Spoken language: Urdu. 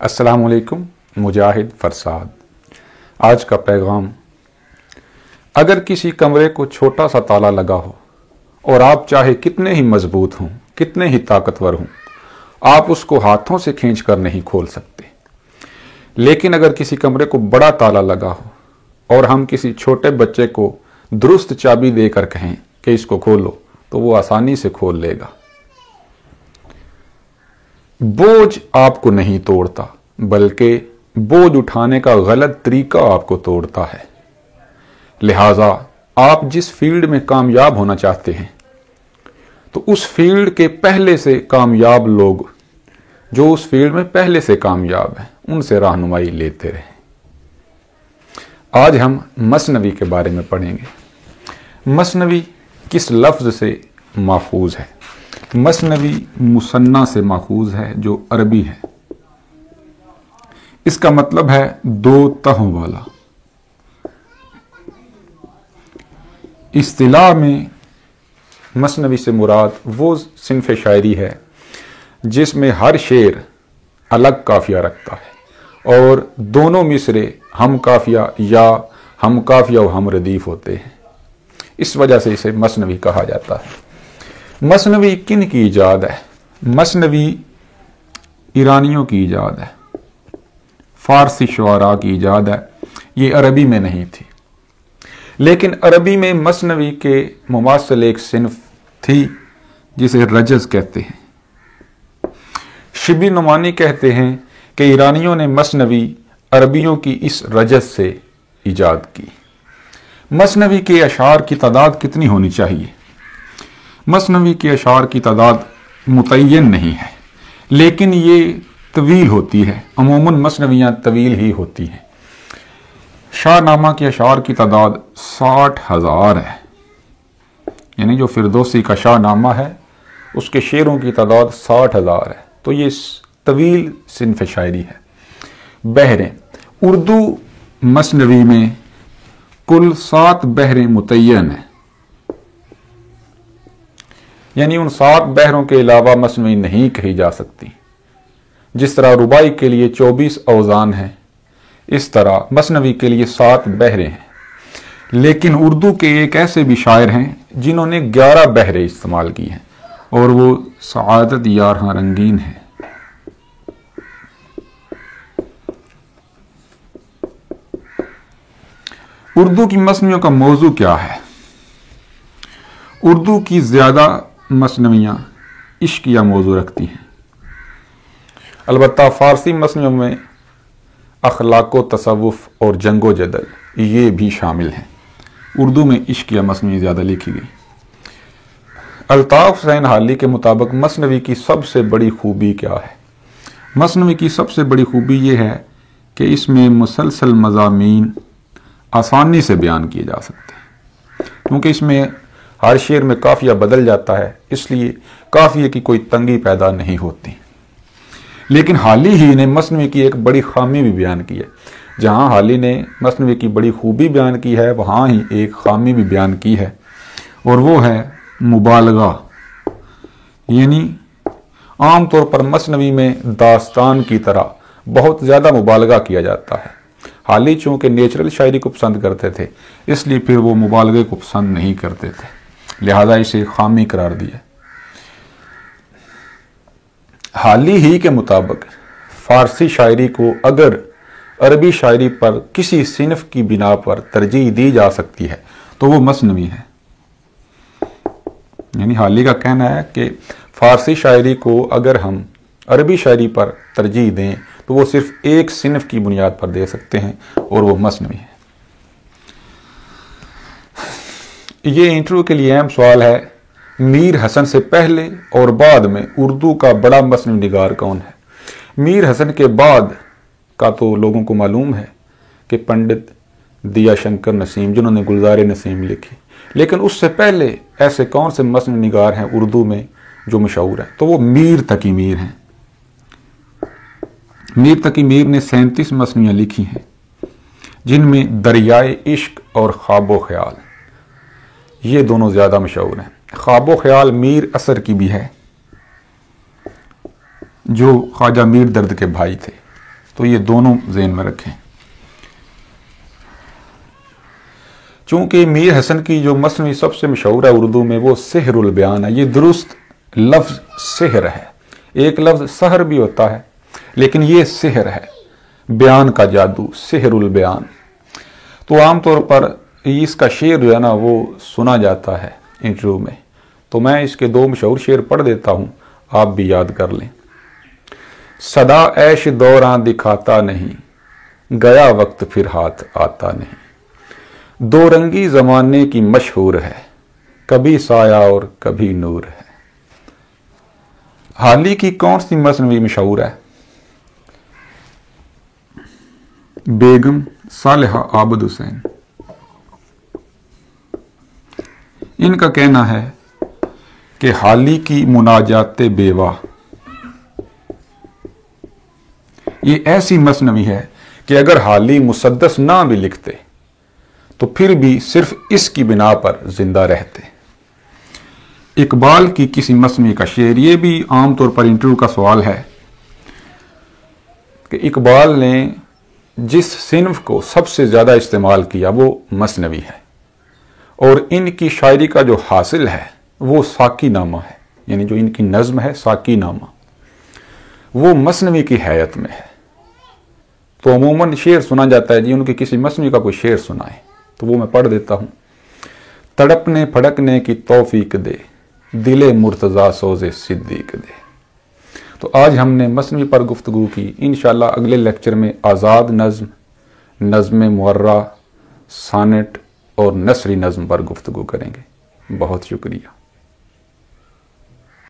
السلام علیکم، مجاہد فرساد۔ آج کا پیغام: اگر کسی کمرے کو چھوٹا سا تالا لگا ہو اور آپ چاہے کتنے ہی مضبوط ہوں، کتنے ہی طاقتور ہوں، آپ اس کو ہاتھوں سے کھینچ کر نہیں کھول سکتے۔ لیکن اگر کسی کمرے کو بڑا تالا لگا ہو اور ہم کسی چھوٹے بچے کو درست چابی دے کر کہیں کہ اس کو کھولو، تو وہ آسانی سے کھول لے گا۔ بوجھ آپ کو نہیں توڑتا، بلکہ بوجھ اٹھانے کا غلط طریقہ آپ کو توڑتا ہے۔ لہٰذا آپ جس فیلڈ میں کامیاب ہونا چاہتے ہیں، تو اس فیلڈ کے پہلے سے کامیاب لوگ جو اس فیلڈ میں پہلے سے کامیاب ہیں، ان سے رہنمائی لیتے رہیں۔ آج ہم مثنوی کے بارے میں پڑھیں گے۔ مثنوی کس لفظ سے ماخوذ ہے؟ مثنوی مثنیٰ سے ماخوذ ہے، جو عربی ہے۔ اس کا مطلب ہے دو تہوں والا۔ اصطلاح میں مثنوی سے مراد وہ صنف شاعری ہے جس میں ہر شعر الگ قافیہ رکھتا ہے اور دونوں مصرے ہم قافیہ یا ہم قافیہ و ہم ردیف ہوتے ہیں۔ اس وجہ سے اسے مثنوی کہا جاتا ہے۔ مثنوی کن کی ایجاد ہے؟ مثنوی ایرانیوں کی ایجاد ہے، فارسی شعراء کی ایجاد ہے۔ یہ عربی میں نہیں تھی، لیکن عربی میں مثنوی کے مماثل ایک صنف تھی جسے رجز کہتے ہیں۔ شبلی نعمانی کہتے ہیں کہ ایرانیوں نے مثنوی عربیوں کی اس رجز سے ایجاد کی۔ مثنوی کے اشعار کی تعداد کتنی ہونی چاہیے؟ مثنوی کے اشعار کی تعداد متعین نہیں ہے، لیکن یہ طویل ہوتی ہے۔ عموماً مثنویاں طویل ہی ہوتی ہیں۔ شاہ نامہ کے اشعار کی تعداد 60,000 ہے، یعنی جو فردوسی کا شاہ نامہ ہے اس کے شعروں کی تعداد 60,000 ہے، تو یہ طویل صنف شاعری ہے۔ بحریں: اردو مثنوی میں کل 7 بحریں متعین ہیں، یعنی ان 7 بحروں کے علاوہ مثنوی نہیں کہی جا سکتی۔ جس طرح رباعی کے لیے 24 اوزان ہیں، اس طرح مثنوی کے لیے 7 بحریں ہیں۔ لیکن اردو کے ایک ایسے بھی شاعر ہیں جنہوں نے 11 بحریں استعمال کی ہیں، اور وہ سعادت یارہاں رنگین ہیں۔ اردو کی مثنویوں کا موضوع کیا ہے؟ اردو کی زیادہ مثنویاں عشقیہ موضوع رکھتی ہیں، البتہ فارسی مثنویوں میں اخلاق و تصوف اور جنگ و جدل یہ بھی شامل ہیں۔ اردو میں عشقیہ مثنوی زیادہ لکھی گئی۔ الطاف حسین حالی کے مطابق مثنوی کی سب سے بڑی خوبی کیا ہے؟ مثنوی کی سب سے بڑی خوبی یہ ہے کہ اس میں مسلسل مضامین آسانی سے بیان کیے جا سکتے ہیں، کیونکہ اس میں ہر شعر میں قافیہ بدل جاتا ہے، اس لیے قافیے کی کوئی تنگی پیدا نہیں ہوتی۔ لیکن حالی ہی نے مثنوی کی ایک بڑی خامی بھی بیان کی ہے۔ جہاں حالی نے مثنوی کی بڑی خوبی بیان کی ہے، وہاں ہی ایک خامی بھی بیان کی ہے، اور وہ ہے مبالغہ۔ یعنی عام طور پر مثنوی میں داستان کی طرح بہت زیادہ مبالغہ کیا جاتا ہے۔ حالی چونکہ نیچرل شاعری کو پسند کرتے تھے، اس لیے پھر وہ مبالغے کو پسند نہیں کرتے تھے، لہذا اسے خامی قرار دیا۔ حالی ہی کے مطابق فارسی شاعری کو اگر عربی شاعری پر کسی صنف کی بنا پر ترجیح دی جا سکتی ہے تو وہ مثنوی ہے۔ یعنی حالی کا کہنا ہے کہ فارسی شاعری کو اگر ہم عربی شاعری پر ترجیح دیں تو وہ صرف ایک صنف کی بنیاد پر دے سکتے ہیں، اور وہ مثنوی ہے۔ یہ انٹرویو کے لیے اہم سوال ہے: میر حسن سے پہلے اور بعد میں اردو کا بڑا مثنوی نگار کون ہے؟ میر حسن کے بعد کا تو لوگوں کو معلوم ہے کہ پنڈت دیا شنکر نسیم، جنہوں نے گلزار نسیم لکھی، لیکن اس سے پہلے ایسے کون سے مثنوی نگار ہیں اردو میں جو مشہور ہیں؟ تو وہ میر تقی میر ہیں۔ میر تقی میر نے 37 مثنویاں لکھی ہیں، جن میں دریائے عشق اور خواب و خیال یہ دونوں زیادہ مشہور ہیں۔ خواب و خیال میر اثر کی بھی ہے، جو خواجہ میر درد کے بھائی تھے۔ تو یہ دونوں ذہن میں رکھیں۔ چونکہ میر حسن کی جو مثنوی سب سے مشہور ہے اردو میں وہ سحر البیان ہے، یہ درست لفظ سحر ہے، ایک لفظ سحر بھی ہوتا ہے لیکن یہ سحر ہے، بیان کا جادو، سحر البیان۔ تو عام طور پر اس کا شعر جو ہے نا وہ سنا جاتا ہے انٹرویو میں، تو میں اس کے 2 مشہور شعر پڑھ دیتا ہوں، آپ بھی یاد کر لیں۔ صدا عیش دوراں دکھاتا نہیں، گیا وقت پھر ہاتھ آتا نہیں، دو رنگی زمانے کی مشہور ہے، کبھی سایہ اور کبھی نور ہے۔ حال ہی کی کون سی مثنوی مشہور ہے؟ بیگم صالحہ عابد حسین۔ ان کا کہنا ہے کہ حالی کی مناجات بیوہ یہ ایسی مثنوی ہے کہ اگر حالی مسدس نہ بھی لکھتے تو پھر بھی صرف اس کی بنا پر زندہ رہتے۔ اقبال کی کسی مثنوی کا شعر، یہ بھی عام طور پر انٹرویو کا سوال ہے کہ اقبال نے جس صنف کو سب سے زیادہ استعمال کیا وہ مثنوی ہے، اور ان کی شاعری کا جو حاصل ہے وہ ساقی نامہ ہے، یعنی جو ان کی نظم ہے ساقی نامہ، وہ مثنوی کی حیت میں ہے۔ تو عموماً شعر سنا جاتا ہے جی ان کی کسی مثنوی کا کوئی شعر سنائے، تو وہ میں پڑھ دیتا ہوں۔ تڑپنے پھڑکنے کی توفیق دے، دل مرتضیٰ سوز صدیق دے۔ تو آج ہم نے مثنوی پر گفتگو کی، انشاءاللہ اگلے لیکچر میں آزاد نظم، نظم معرہ، سانٹ اور نثری نظم پر گفتگو کریں گے۔ بہت شکریہ۔